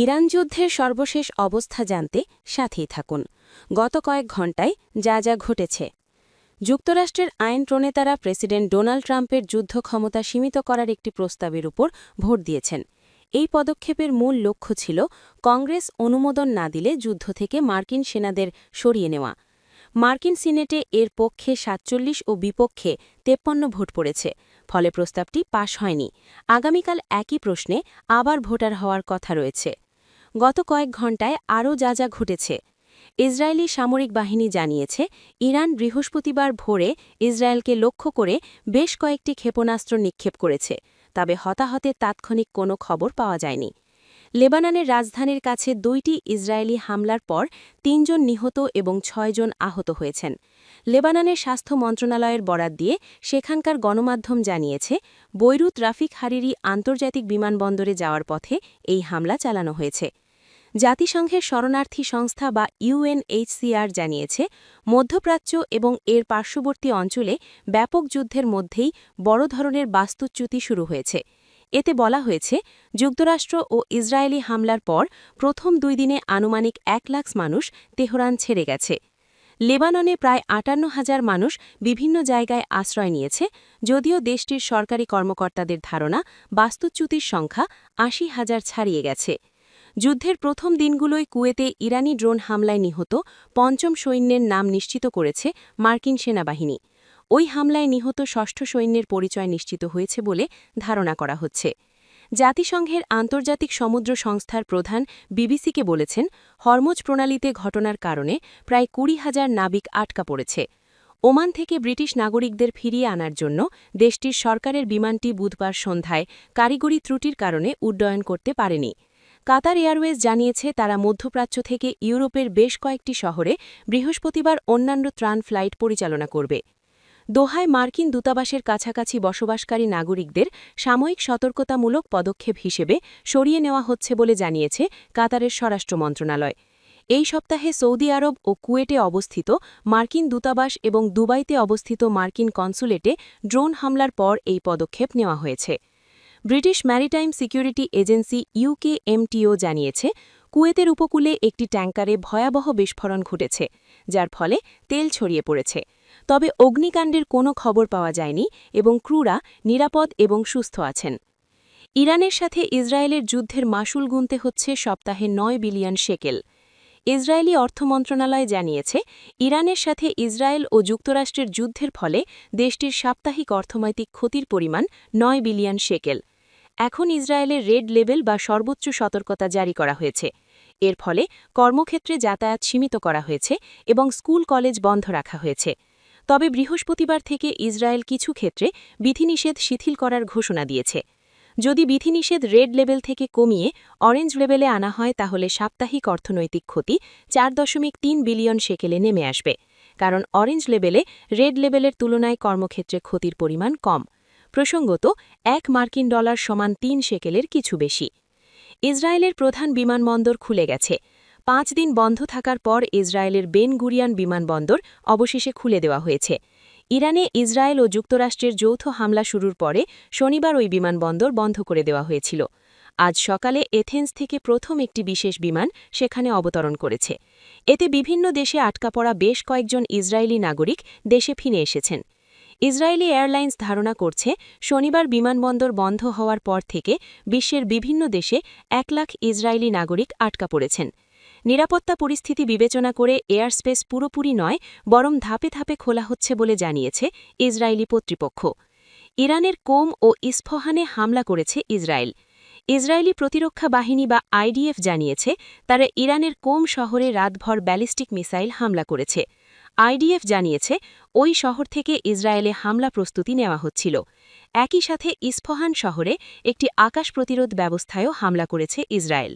Iran যুদ্ধের সর্বশেষ অবস্থা জানতে সাথেই থাকুন। গত কয়েক ঘণ্টায় যা যা ঘটেছে। যুক্তরাষ্ট্রের আইন প্রণেতারা প্রেসিডেন্ট ডোনাল্ড ট্রাম্পের যুদ্ধ ক্ষমতা সীমিত করার একটি প্রস্তাবের উপর ভোট দিয়েছেন। এই পদক্ষেপের মূল লক্ষ্য ছিল কংগ্রেস অনুমোদন না দিলে যুদ্ধ থেকে মার্কিন সেনাদের সরিয়ে নেওয়া। মার্কিন সিনেটে এর পক্ষে ৪৭ ও বিপক্ষে ৫৩ ভোট পড়েছে, ফলে প্রস্তাবটি পাশ হয়নি। আগামীকাল একই প্রশ্নে আবার ভোটার হওয়ার কথা রয়েছে। গত কয়েক ঘণ্টায় আরও যা যা ঘটেছে। ইসরায়েলি সামরিক বাহিনী জানিয়েছে, ইরান বৃহস্পতিবার ভোরে ইসরায়েলকে লক্ষ্য করে বেশ কয়েকটি ক্ষেপণাস্ত্র নিক্ষেপ করেছে, তবে হতাহতের তাৎক্ষণিক কোনো খবর পাওয়া যায়নি। লেবাননের রাজধানীর কাছে ২টি ইসরায়েলি হামলার পর ৩ জন নিহত এবং ৬ জন আহত হয়েছেন। লেবাননের স্বাস্থ্য মন্ত্রণালয়ের বরাত দিয়ে সেখানকার গণমাধ্যম জানিয়েছে, বৈরুত রাফিক হারিরি আন্তর্জাতিক বিমানবন্দরে যাওয়ার পথে এই হামলা চালানো হয়েছে। জাতিসংঘের শরণার্থী সংস্থা বা ইউএনএইচসিআর জানিয়েছে, মধ্যপ্রাচ্য এবং এর পার্শ্ববর্তী অঞ্চলে ব্যাপক যুদ্ধের মধ্যেই বড় ধরনের বাস্তুচ্যুতি শুরু হয়েছে। এতে বলা হয়েছে, যুক্তরাষ্ট্র ও ইসরায়েলি হামলার পর প্রথম ২ দিনে আনুমানিক ১ লাখ মানুষ তেহরান ছেড়ে গেছে। লেবাননে প্রায় ৫৮,০০০ মানুষ বিভিন্ন জায়গায় আশ্রয় নিয়েছে, যদিও দেশটির সরকারি কর্মকর্তাদের ধারণা বাস্তুচ্যুতির সংখ্যা ৮০,০০০ ছাড়িয়ে গেছে। যুদ্ধের প্রথম দিনগুলোয় কুয়েতে ইরানি ড্রোন হামলায় নিহত ৫ম সৈন্যের নাম নিশ্চিত করেছে মার্কিন সেনাবাহিনী। ওই হামলায় নিহত ৬ষ্ঠ সৈন্যের পরিচয় নিশ্চিত হয়েছে বলে ধারণা করা হচ্ছে। জাতিসংঘের আন্তর্জাতিক সমুদ্র সংস্থার প্রধান বিবিসিকে বলেছেন, হরমুজ প্রণালীতে ঘটনার কারণে প্রায় ২০,০০০ নাবিক আটকা পড়েছে। ওমান থেকে ব্রিটিশ নাগরিকদের ফিরিয়ে আনার জন্য দেশটির সরকারের বিমানটি বুধবার সন্ধ্যায় কারিগরি ত্রুটির কারণে উড্ডয়ন করতে পারেনি। কাতার এয়ারওয়েজ জানিয়েছে, তারা মধ্যপ্রাচ্য থেকে ইউরোপের বেশ কয়েকটি শহরে বৃহস্পতিবার অন্যান্য ত্রাণ ফ্লাইট পরিচালনা করবে। দোহায় মার্কিন দূতাবাসের কাছাকাছি বসবাসকারী নাগরিকদের সাময়িক সতর্কতামূলক পদক্ষেপ হিসেবে সরিয়ে নেওয়া হচ্ছে বলে জানিয়েছে কাতারের স্বরাষ্ট্র মন্ত্রণালয়। এই সপ্তাহে সৌদি আরব ও কুয়েটে অবস্থিত মার্কিন দূতাবাস এবং দুবাইতে অবস্থিত মার্কিন কনসুলেটে ড্রোন হামলার পর এই পদক্ষেপ নেওয়া হয়েছে। British maritime security agency UKMTO জানিয়েছে, কুয়েতের উপকূলে একটি ট্যাঙ্কারে ভয়াবহ বিস্ফোরণ ঘটেছে, যার ফলে তেল ছড়িয়ে পড়েছে। তবে অগ্নিকাণ্ডের কোনো খবর পাওয়া যায়নি এবং ক্রুরা নিরাপদ এবং সুস্থ আছেন। ইরানের সাথে ইসরায়েলের যুদ্ধের মাশুল গুনতে হচ্ছে সপ্তাহে ৯ বিলিয়ন শেকেল। ইসরায়েলি অর্থ মন্ত্রণালয় জানিয়েছে, ইরানের সাথে ইসরায়েল ও যুক্তরাষ্ট্রের যুদ্ধের ফলে দেশটির সাপ্তাহিক অর্থনৈতিক ক্ষতির পরিমাণ ৯ বিলিয়ন শেকেল। এখন ইসরায়েলের রেড লেভেল বা সর্বোচ্চ সতর্কতা জারি করা হয়েছে। এর ফলে কর্মক্ষেত্রে যাতায়াত সীমিত করা হয়েছে এবং স্কুল কলেজ বন্ধ রাখা হয়েছে। তবে বৃহস্পতিবার থেকে ইসরায়েল কিছু ক্ষেত্রে বিধিনিষেধ শিথিল করার ঘোষণা দিয়েছে। যদি বিধিনিষেধ রেড লেভেল থেকে কমিয়ে অরেঞ্জ লেভেলে আনা হয়, তাহলে সাপ্তাহিক অর্থনৈতিক ক্ষতি ৪.৩ বিলিয়ন শেকেলে নেমে আসবে, কারণ অরেঞ্জ লেভেলে রেড লেভেলের তুলনায় কর্মক্ষেত্রে ক্ষতির পরিমাণ কম। প্রসঙ্গত, মার্কিন ডলার সমান ৩ শেকেলের কিছু বেশি। ইসরায়েলের প্রধান বিমানবন্দর খুলে গেছে। ৫ দিন বন্ধ থাকার পর ইসরায়েলের বেন গুরিয়ন বিমানবন্দর অবশেষে খুলে দেওয়া হয়েছে। ইরানে ইসরায়েল ও যুক্তরাষ্ট্রের যৌথ হামলা শুরুর পরে শনিবার ওই বিমানবন্দর বন্ধ করে দেওয়া হয়েছিল। আজ সকালে এথেন্স থেকে প্রথম একটি বিশেষ বিমান সেখানে অবতরণ করেছে। এতে বিভিন্ন দেশে আটকা পড়া বেশ কয়েকজন ইসরায়েলি নাগরিক দেশে ফিরে এসেছেন। ইসরায়েলি এয়ারলাইন্স ধারণা করছে, শনিবার বিমানবন্দর বন্ধ হওয়ার পর থেকে বিশ্বের বিভিন্ন দেশে ১ লাখ ইসরায়েলি নাগরিক আটকা পড়েছেন। নিরাপত্তা পরিস্থিতি বিবেচনা করে এয়ারস্পেস পুরোপুরি নয়, বরং ধাপে ধাপে খোলা হচ্ছে বলে জানিয়েছে ইসরায়েলি কর্তৃপক্ষ। ইরানের কোম ও ইস্ফহানে হামলা করেছে ইসরায়েল। ইসরায়েলি প্রতিরক্ষা বাহিনী বা আইডিএফ জানিয়েছে, তারা ইরানের কোম শহরে রাতভর ব্যালিস্টিক মিসাইল হামলা করেছে। আইডিএফ জানিয়েছে, ওই শহর থেকে ইসরায়েলে হামলা প্রস্তুতি নেওয়া হচ্ছিল। একই সাথে ইস্ফহান শহরে একটি আকাশ প্রতিরোধ ব্যবস্থায়ও হামলা করেছে ইসরায়েল।